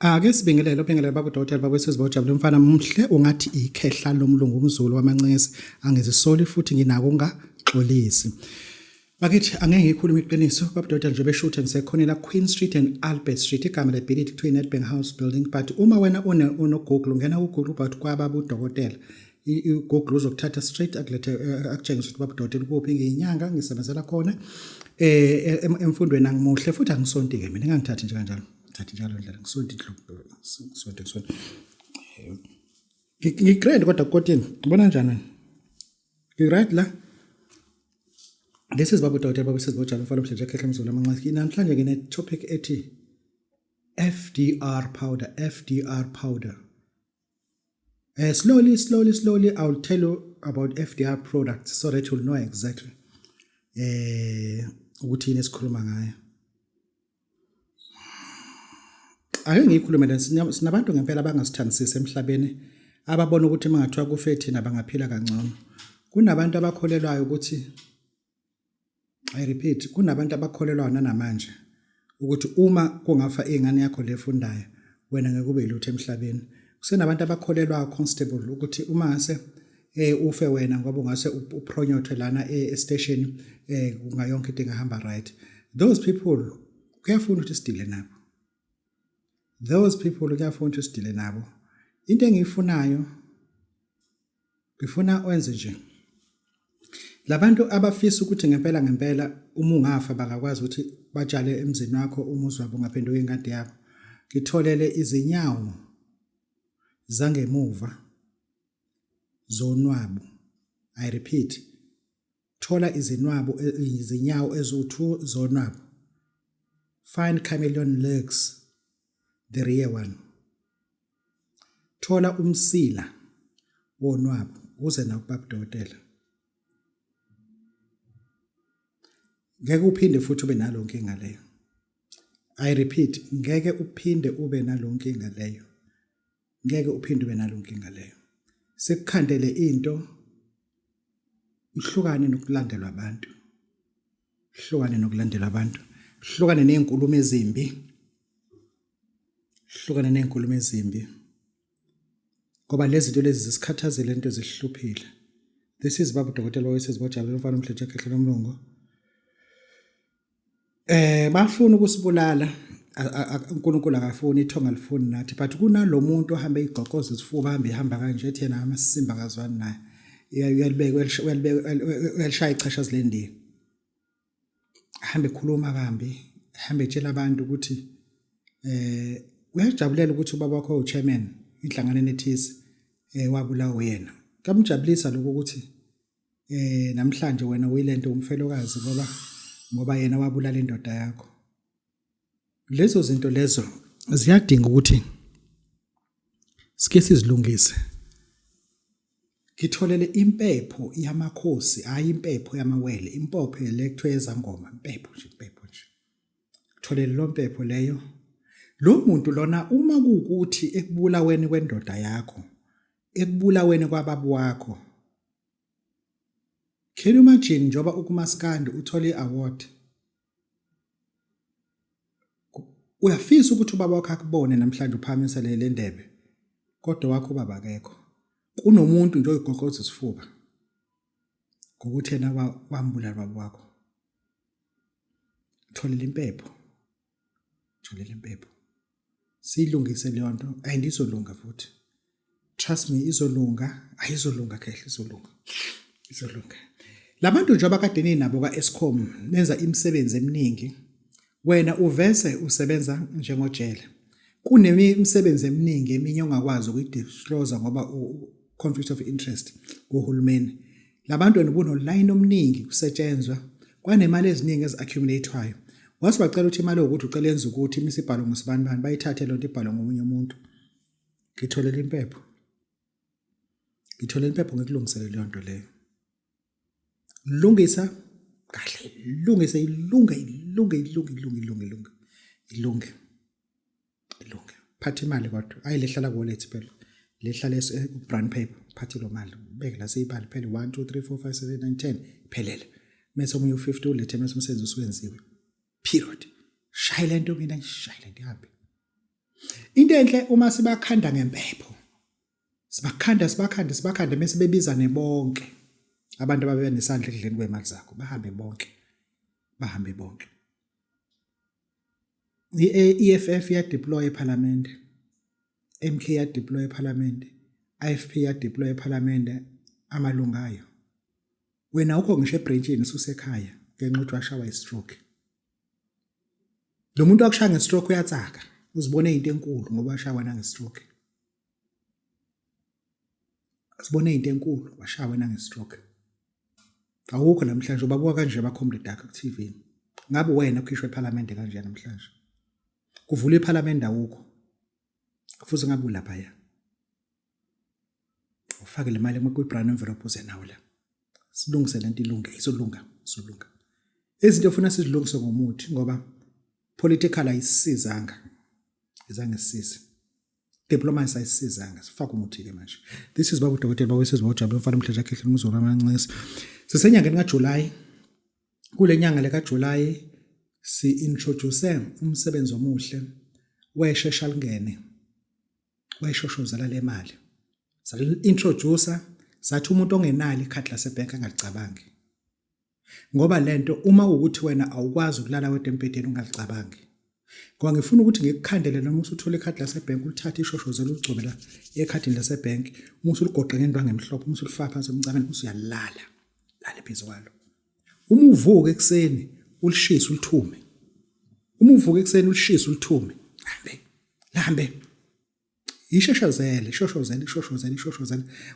Ake sibingelele baba udokotela bakwesizwe bojabula umfana mhle ungathi ikhehla lomlungu umzulu wamancesi angizisoli futhi nginako ungaxolisi. Bakithi angeke ngikhuluma iqiniso baba udokotela nje beshuthe ngisekhonela Queen Street and Albert Street igama lebhilidi kuthiwa Nedbank House Building, but uma wena uno Google ungena ku Google but kwababa udokotela i-Google uzokuthatha straight akulethe akutshengisa ukuthi baba udokotela kuphi ngenyanga ngisebenzela khona emfundweni angimuhle futhi angisonti ke mina ngangithathi nje kanjalo. Thathi njalo ndlela ngisonto inhloko ngigrade kodwa kotini ubona njani ngi-right la. This is baba udokotela bakwesizwe bojabula umfana mhle nje ekhehla umzulu amancesi. Namhlanje ngine topic ethi FDR powder. Slowly I'll tell you about FDR products so that you'll know exactly ukuthi yini esikhuluma ngayo. Ake ngikhulume la sinabantu ngempela abangasithandisisi emhlabeni ababona ukuthi mangathiwa kufe thina bangaphila kangcono. Kunabantu abakholelwayo ukuthi I repeat kunabantu abakholelwayo nanamanje ukuthi uma kungafa ingane yakho lefundayo wena ngeke ube lutho emhlabeni. Kusenabantu abakholelwayo constable ukuthi uma ngase ufe wena ngoba ungase upronyothwe lana e-station kungayonke into engahamba right. Those people kuyafuna ukuthi sidile nabo. Kuyafuna ukuthi sidile nabo. Into engiyifunayo ngifuna wenze nje labantu abafisa ukuthi ngempela uma ungafa bangakwazi ukuthi batshale emzini wakho umuzi wabo ngaphenduka ingadi yabo. Ngitholele izinyawo zangemuva zonwabo. I repeat, thola izinyawo eziwu2 zonwabo. Find chameleon legs, the rear one. Thola umsila wonwabo uze nawo baba udokotela. Ngeke uphinde futhi ube nalo inkinga leyo. I repeat, ngeke uphinde ube nalo inkinga leyo. Sekukhandele into ihlukane nokulandelwa abantu. Hlukane nezinkulumo ezimbi. Ngoba lezi zinto lezi zisikhathazele into ezihluphile. This is baba udokotela wesizwe bojabula umfana mhle nje ekhehla lomlungu. Bafuna ukusibulala uNkulunkulu akafuni ithonga lifuni nathi, but kunalomuntu ohambe igqokoza isifuba ehamba kanje ethi yena amasimba akazwani naye. Uyalishaya ichashazi lendiya. Ahambe ekhuluma kambi, ahambe etshela abantu ukuthi uyajabulela ukuthi ubaba wakho uchairman inhlanganweni ethize wabulawa uyena. Kamjabulisa lokho ukuthi namhlanje wena uyilento umfelokazi ngoba yena wabulala indoda yakho. Lezo zinto lezo ziyadinga ukuthi sike sizilungise. Ngitholele impepho yamakhosi, hayi impepho yamawele, impepho lekuthiwa ezangoma, impepho nje. Ngitholele lo mpepho leyo. Lo muntu lona uma kuukuthi ekubulaweni kwendoda yakho, ekubulaweni kwababa wakho, can you imagine njoba ukumaskandi uthole iaward? Uyafisa ukuthi ubaba wakho akubone namhlanje uphakamisa le ndebe kodwa wakho ubaba akekho. Kunomuntu nje oyigogoza isifuba ngokuthi yena wambulala baba wakho. Tholela impepho. Siyilungise leyo nto ayindizolunga futhi. Trust me, ayizolunga khehla izolunga. Labantu nje abakade ninabo kaEskom nenza imisebenzi eminingi. Wena uvese usebenza njengojele. Kunemisebenzi eminingi eminye ongakwazi ukuyidisclose ngoba conflict of interest kuhulumeni. Labantu wena ubunoline omningi kusetshenzwa kwanemali eziningi ezi-accumulatewayo. Wasibacela ukuthi imali ukuthi ucela yenza ukuthi imisibhalo ngosibani bayithathe lonto ibhalo ngomunye umuntu. Ngitholele impepho ngikulungisele leyo nto leyo. Lungisa kahle, ilunge. Phatha imali kodwa ayilehlala kuwallet phela. Lehlala brown paper, phatha lo mali. Beke la seyibhali phela 1 2 3 4 5 7 8 9 10 phelele. Mase omunye u50 ulethe mase umsebenzi usuwenziwe. Period. Shaya lento ihambe. into enhle uma sibakhanda ngempepho sibakhanda bese bebizane bonke abantu ababe nesandla ekudleni kwemali zakho bahambe bonke i-EFF ya deploy eParliament, MK ya deploy eParliament, IFP ya deploy eParliament amalunga ayo. Wena ukho ngisho ebranchini ususekhaya ngenxa ukuthi washawa istroke. Lo muntu akushaya ngestroke uyatsaka, uzibone into enkulu ngoba washawa nangestroke. Uzibone into enkulu washawa nangestroke. Awukho namhlanje ubabuka kanje baComrade Dark TV. Ngabe wena ukhishwe eParliament kanje namhlanje. Kuvula iParliament awukho. Kufuze ngabe ulapha ya. Ufake le mali kwi-brown envelope uze nawe la. Silungise lento ilunge, izolunga. Izinto ufuna sizilungise ngomuthi ngoba political ayisizanga. Izange sisize. Diplomacy ayisizanga. Sifaka umuthi ke manje. This is babu Dr. Bawesizwe Jabule mfana Mhleja Khehle umzulu amancisi. Sisenyangeni kaJuly. Kule nyanga le kaJuly si introduce umsebenzi omuhle weshesha lingene. Wayishoshozela le mali. Sal introducer sathi umuntu ongenali ikhadi lasebhenki angalicabangi. Ngoba lento uma ukuthi wena awukwazi ukulala wedempedeni ungalicabangi. Ngoba ngifuna ukuthi ngikukhandele noma usuthola ikhadi lasebhenki ulithatha ishoshozela uligcobela ekhadini lasebhenki, uma usuligoqe ngendwangu emhlophe, uma usulifaka phansi emncameni usuyalala. Lale phezu kwalo. Uma uvuka ekseni ulishisa ulithume. Uma uvuka ekseni ulishisa ulithume. Lambe. Ishoshozela.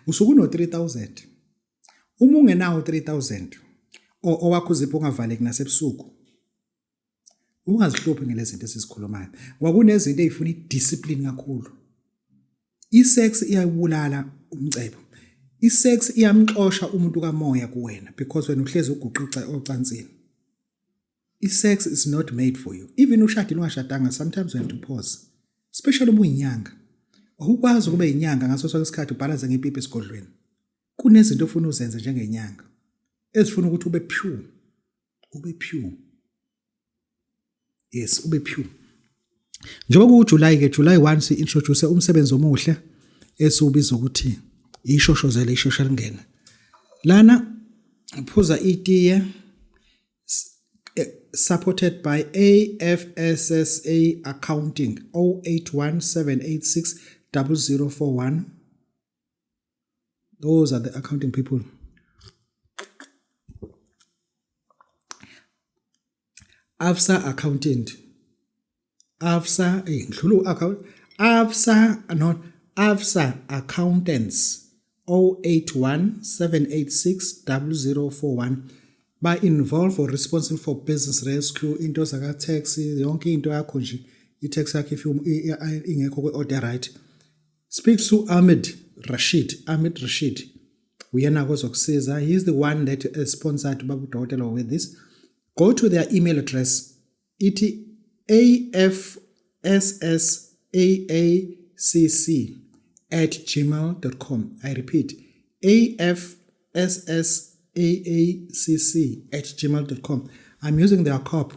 Usuku no 3000. Uma ungenawo 3000 owakho uzipho ungavaleki nasebusuku. Ungazihluphi ngelezi zinto esizikhulumayo. Kwakunezinto ezifuna idiscipline kakhulu. Isex iyabulala umcebo. Isex iyamxosha umuntu kamoya kuwena because wena uhlezi uguqica ocansini. Isex is not made for you. Even ushadile ungashadanga, sometimes you have to pause. Especially uma uyinyanga. Awukwazi kube inyanga ngaso sonke isikhathi ubhalanse ngepipi esigodlweni. Kunezinto ofuna uzenze njengenyanga ezifuna ukuthi ube pure. Yes, ube pure. Njengoba kuJuly ke July 1 si introduce umsebenzi omuhle esubiza ukuthi ishoshozela ishosha lingena. Lana uphuza itiye supported by AFSSA Accounting 0817860041. Those are the accounting people. AFSA Accountant. AFSA Accountants 0817860041. By involved or responsible for business rescue into zaka tax yonke into yakho nje i-tax yakhe if ingekho kwe-order right. Speak to Ahmed Rashid. Uyena kozokusiza. He is the one that sponsored Babu Dokotela with this. Go to their email address. It afssaacc@gmail.com. I repeat, afssaacc@gmail.com. I'm using their cop.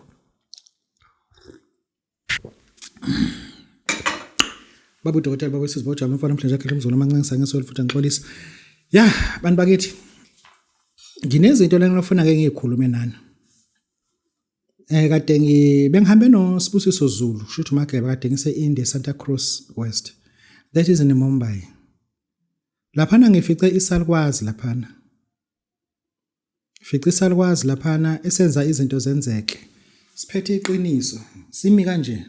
Babu Dokotela Bawesizwe Jabule mfana Mhleja Khehle umzulu amancisi ngesoli futhi ngixolisa. Yeah, bantu bakithi. Nginezinto la ngifuna ke ngikhulume nani. Kade bengihambe noSibusiso Zulu, shothi Mageba kade ngise-India Santa Cruz West. That is in Mumbai. Laphana ngifice isalukwazi laphana. Fice isalukwazi laphana esenza izinto zenzeke. Siphethe iqiniso. Simi kanje.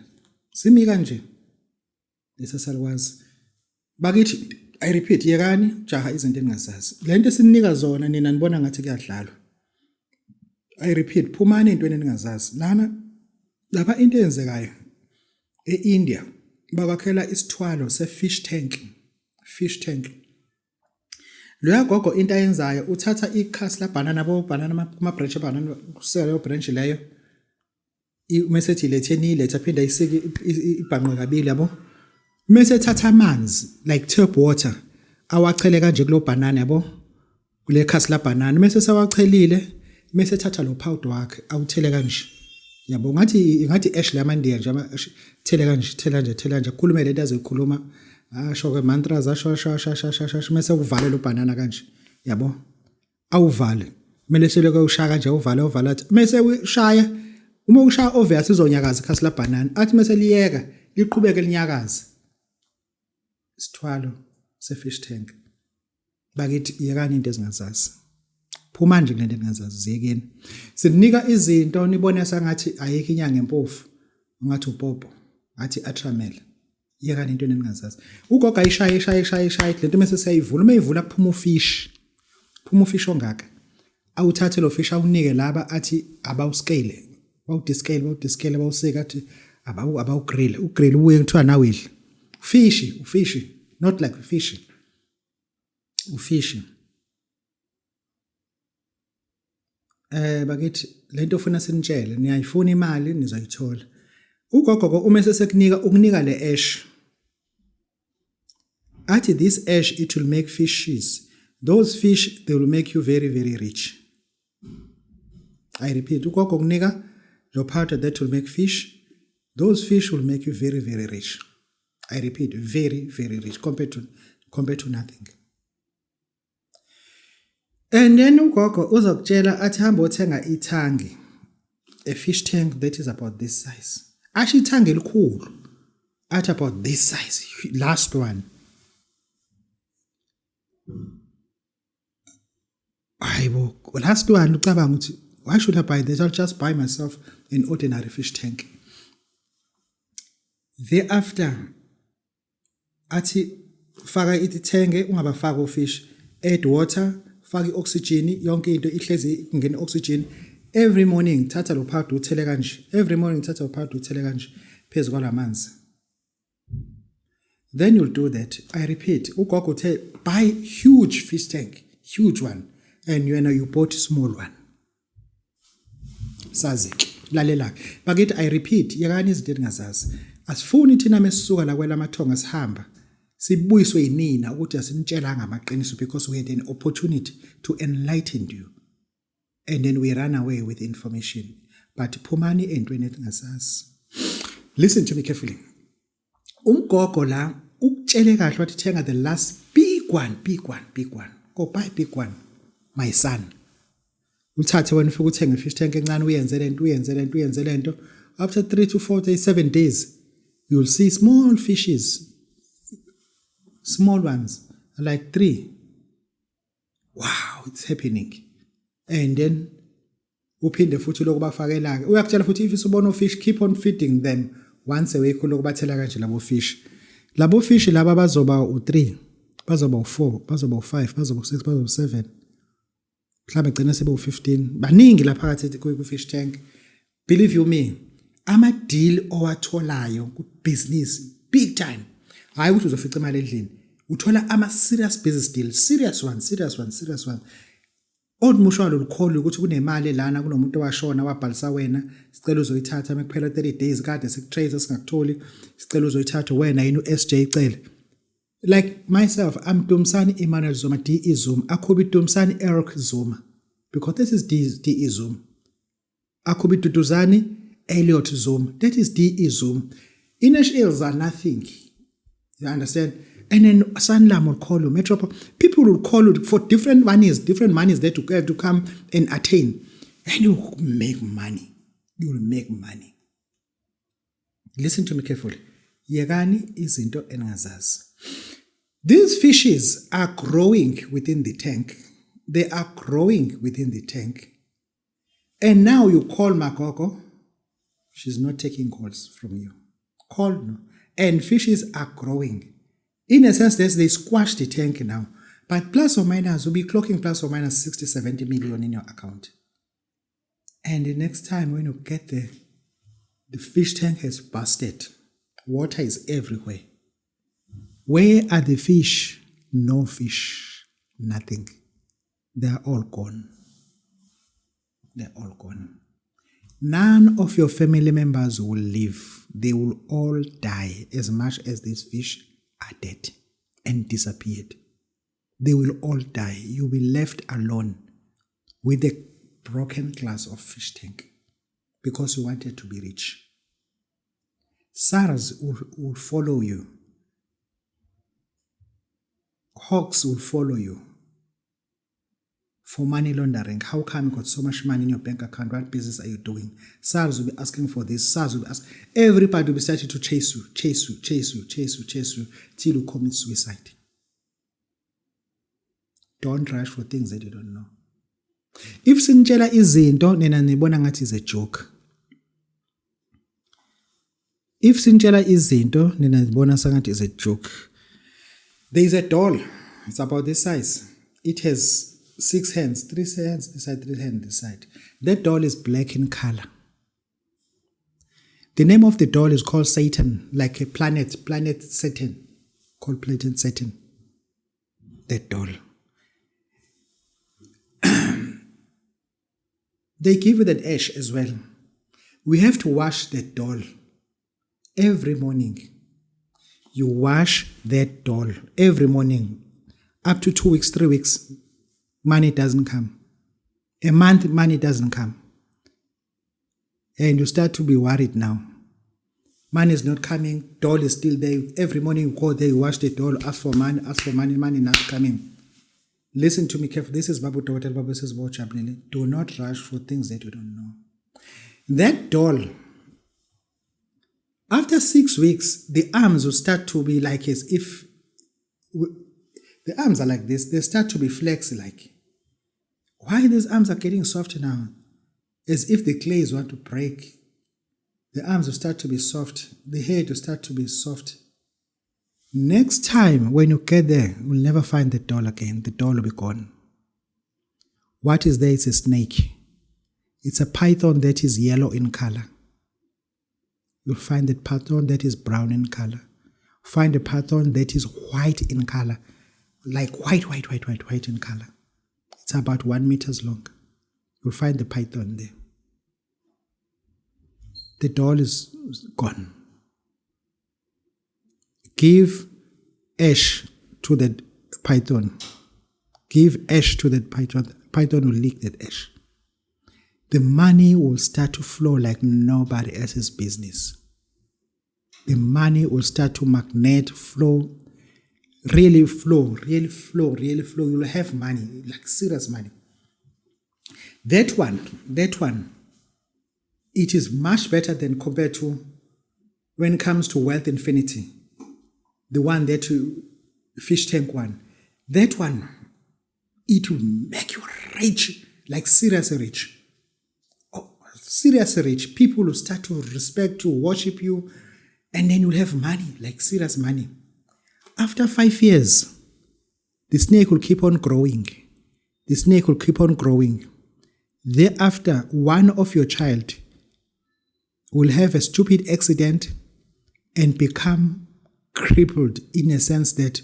Lesasalukwazi. Bakithi I repeat yekani jaha izinto engazazi. Lento sininika zona nina nibona ngathi kuyadlalwa. I repeat, phumani entweni eningazazi. Lapha into eyenzekayo eIndia bakwakhela isithwalo se-fish tank. Lo yagogo into ayenzayo uthatha ikhasi la banana ama branch banana kusela leyo branch leyo. Message letha phinda isike ibhanqe kabili yabo. Mase thatha amanzi like tap water awachele kanje kulo banana yabo. Kule khasi la banana mase sawachelile mase thatha lo powder wakhe awuthele kanje Yabo ngathi Ashley Amandia nje thela kanje khulume lento azoyikhuluma asho ke mantras asho mase uvale lo banana kanje yabo awuvale kumele seleke ushaya kanje uvala athi mase ushaya uma ushaya obvious izonyakaza ikhasi la banana athi mase liyeka liqhubeke linyakaza isithwalo se-fish tank bakithi yekani into ezingazazi phuma nje kulento engazazi ziyekeni sinika izinto nibone sangathi ayikho inyanga empofu ngathi upopo ngathi atramel yekani into eningazazi ugogo ayishaya lento mase siyayivula uma ivula kuphuma ufish ongaka awuthathe lo fish awunike laba athi abawuscale bawudiscale bawusika athi abawugrill ugrill ubuye kuthiwa nawidle ufish not like fish ufish bakithi lento ufuna sinitshele niyayifuna imali nizoyithola ugogo uma ukunika le ash athi this ash it will make fishes those fish they will make you very very rich. I repeat ugogo kunika lo powder that will make fish those fish will make you very very rich. I repeat very very rich compared to nothing. And then ugogo uzokutshela athi hamba uthenga ithangi a fish tank that is about this size asho ithangi elikhulu athi about this size last one hayibo last one ucabanga ukuthi why should I buy this? I'll just buy myself an ordinary fish tank. Thereafter athi faka ithenge ungabafaka ufish add water faka ioxygen yonke into ihlezi ingena oxygen every morning thatha lo powder uthele kanje phezu kwalamanzi then you'll do that. I repeat ugogo uthe buy huge fish tank huge one and you bought a small one sazi lalela bakithi I repeat yakani izinto engazazi asifuni thina mesisuka la kwela amathonga sihamba sibuyiswe yinina ukuthi asinitshela ngamaqiniso because we had an opportunity to enlighten you and then we run away with information but phumani entweni etingazazi. Listen to me carefully. Umgogo la ukutshele kahle wathi thenga the last big one go buy big one my son uthathe wena ufike uthenga ifish tank encane uyenze lento after 3 to 4 days 7 days you'll see small fishes small ones like 3 wow it's happening and then uphinde futhi lokubafakela ke uyakutshela futhi if usubona fish keep on feeding them once a week lokubathela kanje labo fish laba bazoba u3 bazoba u4 bazoba u5 bazoba u6 bazoba u7 mhlawumbe gcina sebe u15 baningi lapha phakathi ku fish tank. Believe you me ama deal owatholayo ku business big time hayi ukuthi uzofica imali endlini uthola ama serious business deal serious one odmushwalo lukholo ukuthi kunemali lana kunomuntu owashona wabhalisa wena sicela uzoyithatha mekuphela 30 days kade sikutrace singakutholi sicela uzoyithatha wena yini uSJ icele like myself I'm Dumsani Emmanuel Zuma DE Zuma akhobi Dumsani Eric Zuma because this is DE Zuma akhobi Duduzani Elliot Zuma that is DE Zuma initials are nothing you understand. And then Sanlam will call you, Metropole. People will call you for different monies that you have to come and attain. And you will make money. You will make money. Listen to me carefully. Yegani izinto engazazi. These fishes are growing within the tank. They are growing within the tank. And now you call Makoko. She's not taking calls from you. Call no. And fishes are growing. In a sense, they squash the tank now. But plus or minus, will be clocking plus or minus 60, 70 million in your account. And the next time when you get there, the fish tank has busted. Water is everywhere. Where are the fish? No fish. Nothing. They are all gone. They're all gone. None of your family members will live. They will all die as much as these fish are dead and disappeared. They will all die. You will be left alone with a broken glass of fish tank. because you wanted to be rich. SARS will follow you. Hawks will follow you for money laundering. How come you got so much money in your bank account? What business are you doing? SARS will be asking for this. SARS will be asking. Everybody will be starting to chase you, till you commit suicide. Don't rush for things that you don't know. If sinitshela izinto nina nibona ngathi is a joke. If sinitshela izinto nina nibona sangathi is a joke. There is a doll. It's about this size. It has 6 hands, 3 hands this side, 3 hands this side. That doll is black in color. The name of the doll is called Satan, like a planet Saturn, called planet Saturn. That doll. They give you that ash as well. We have to wash that doll every morning. You wash that doll every morning. Up to 2 weeks, 3 weeks, money doesn't come. A month, money doesn't come. And you start to be worried now. Money is not coming, doll is still there. Every morning you go there, you wash the doll, ask for money, money not coming. Listen to me carefully. This is Babu Tawatel, Babu says, do not rush for things that you don't know. That doll, after 6 weeks, the arms will start to be like as if, the arms are like this, they start to be flexy like. Why these arms are getting softer now? As if the clays want to break. The arms will start to be soft, the head will start to be soft. Next time when you get there, you'll never find the doll again. The doll will be gone. What is there? It's a snake. It's a python that is yellow in color. You'll find that python that is brown in color. Find a python that is white in color. Like white in color. It's about 1 meter long. You'll find the python there. The doll is gone. Give ash to that python. Give ash to that python. Python will lick that ash. The money will start to flow like nobody else's business. The money will start to magnet flow, really flow. You'll have money, like serious money. That one, it is much better than compared to when it comes to wealth infinity. The one that you, fish tank one. That one, it will make you rich, like seriously rich. Oh, seriously rich. People will start to respect you, worship you, and then you'll have money, like serious money. After 5 years, the snake will keep on growing. The snake will keep on growing. Thereafter, one of your child will have a stupid accident and become crippled in a sense that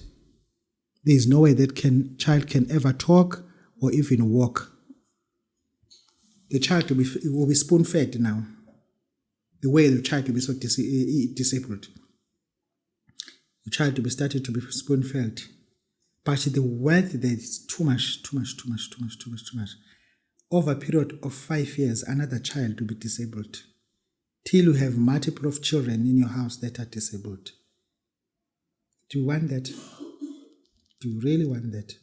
there is no way that child can ever talk or even walk. The child will be spoon-fed now. The way the child will be so disabled. The child will be started to be spoon-fed. But the wealth there is too much. Over a period of 5 years, another child will be disabled. Till you have multiple of children in your house that are disabled. Do you want that? Do you really want that?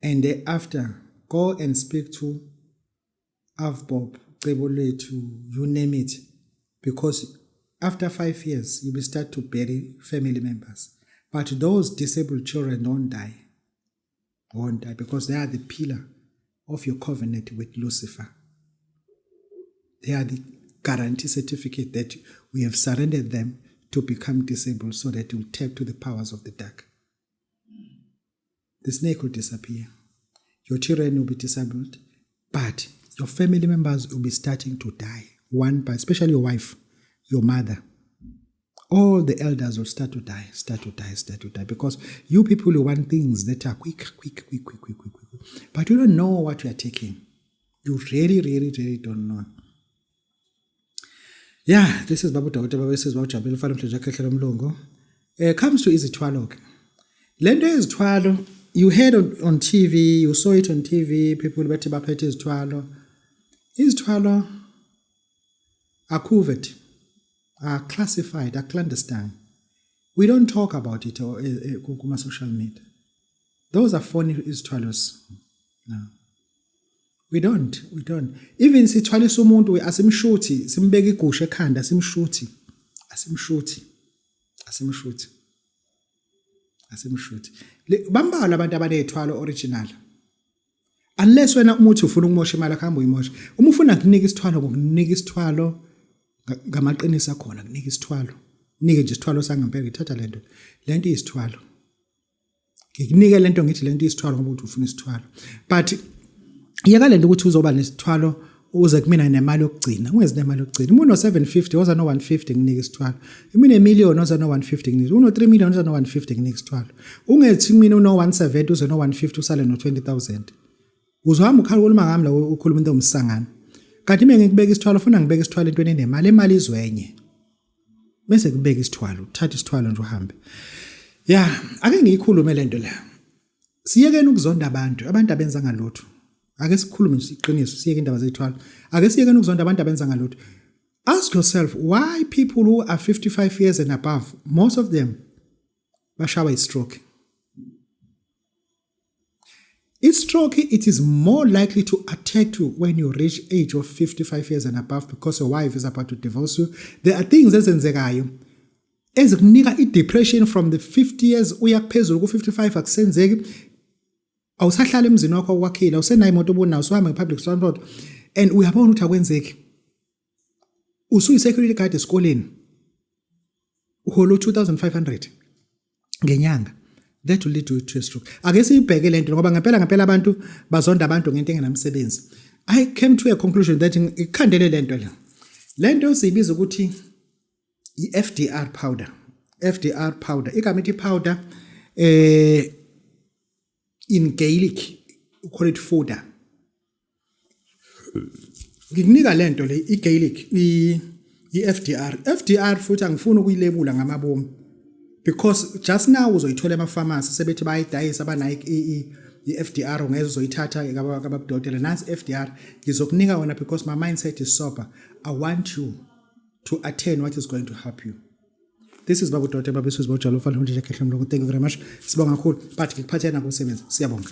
And thereafter, go and speak to Avbob, Kebole, to you name it. Because after 5 years, you will start to bury family members. But those disabled children don't die. Won't die because they are the pillar of your covenant with Lucifer. They are the guarantee certificate that we have surrendered them to become disabled so that you will tap to the powers of the dark. The snake will disappear. Your children will be disabled, but your family members will be starting to die. One by, especially your wife, your mother. All the elders will start to die, because you people will want things that are quick. But you don't know what you are taking. You really don't know. Yeah, this is Babu Tawatel, this is Babu Jabel, Father Mtlajakhe Mlungu. Comes to izithwalo. Lento izithwalo, you heard on TV, you saw it on TV, people bethi baphethe izithwalo. Izithwalo are covered, are classified, are clandestine. We don't talk about it on social media. Those are phony isithwalos. No. We don't. Even sithwalisa umuntu asimshuthi, simbeka igusha ekhanda, asimshuthi. Bambalwa abantu abanezithwalo original. Unless wena umuthi ufuna ukumosha imali akhambe uyimosha. Uma ufuna ukunika isithwalo ngokunika isithwalo ngamaqiniso akhona, kunika isithwalo. Nike nje isithwalo sangempela ngithatha lento. Lento iyisithwalo. Ngikunike lento ngithi lento iyisithwalo ngoba uthi ufuna isithwalo. But yeka lento ukuthi uzoba nesithwalo uze kumina nemali yokugcina. Ungezi nemali yokugcina. Uma uno 750 oza no 150 nginika isithwalo. Mina ne-million oza no 150 nginika. Uno 3 million oza no 150 nginika isithwalo. Ungethi mina uno 170 uze no 150 usale no 20,000. Uzohamba ukhaluluma ngami la ukhuluma into omsangana. Kanti mina ngikubeka isithwalo ufuna ngibeka isithwalo entweni enemali, imali izwenye. Bese kubeka isithwalo, uthatha isithwalo nje uhambe. Ake ngiyikhulume lento la. Siyekeni ukuzonda abantu abenza ngalutho. Ake sikhulume nje iqiniso, siyeke indaba zethwalo. Ake siyekeni ukuzonda abantu abenza ngalutho. Ask yourself why people who are 55 years and above, most of them bashawa i-stroke. Stroke, it is more likely to attack you when you reach age of 55 years and above because your wife is about to divorce you. There are things ezenzekayo ezikunika i-depression from the 50 years uya phezulu ku-55 akusenzeki. Awusahlala emzini wakho okwakhile, awusenayo imoto obunayo, usuhamba nge-public transport and uyabona ukuthi akwenzeki. Usuyi-security guard esikoleni. Uholo 2,500 ngenyanga. That will lead to a stroke. Ake siyibheke lento ngoba ngempela abantu bazonda abantu ngento engenamsebenzi. I came to a conclusion that ikhandele lento le. Lento siyibiza ukuthi i-FDR powder. FDR powder. Igama ithi powder in Gaelic we call it fodder. Ngikunika lento le i-Gaelic i-FDR. FDR futhi angifuni ukuyilebula ngamabomu. Because just now uzoyithola ema-pharmacy sebethi bayidayisa abanayo i-FDR ungeze uzoyithatha kababudokotela nansi FDR ngizokunika wona because my mindset is sober. I want you to attain what is going to help you. This is Babu Dr. Babisuzi Bojalo. Thank you very much. Sibonga kakhulu but ngikuphathela nakumsebenzi. Siyabonga.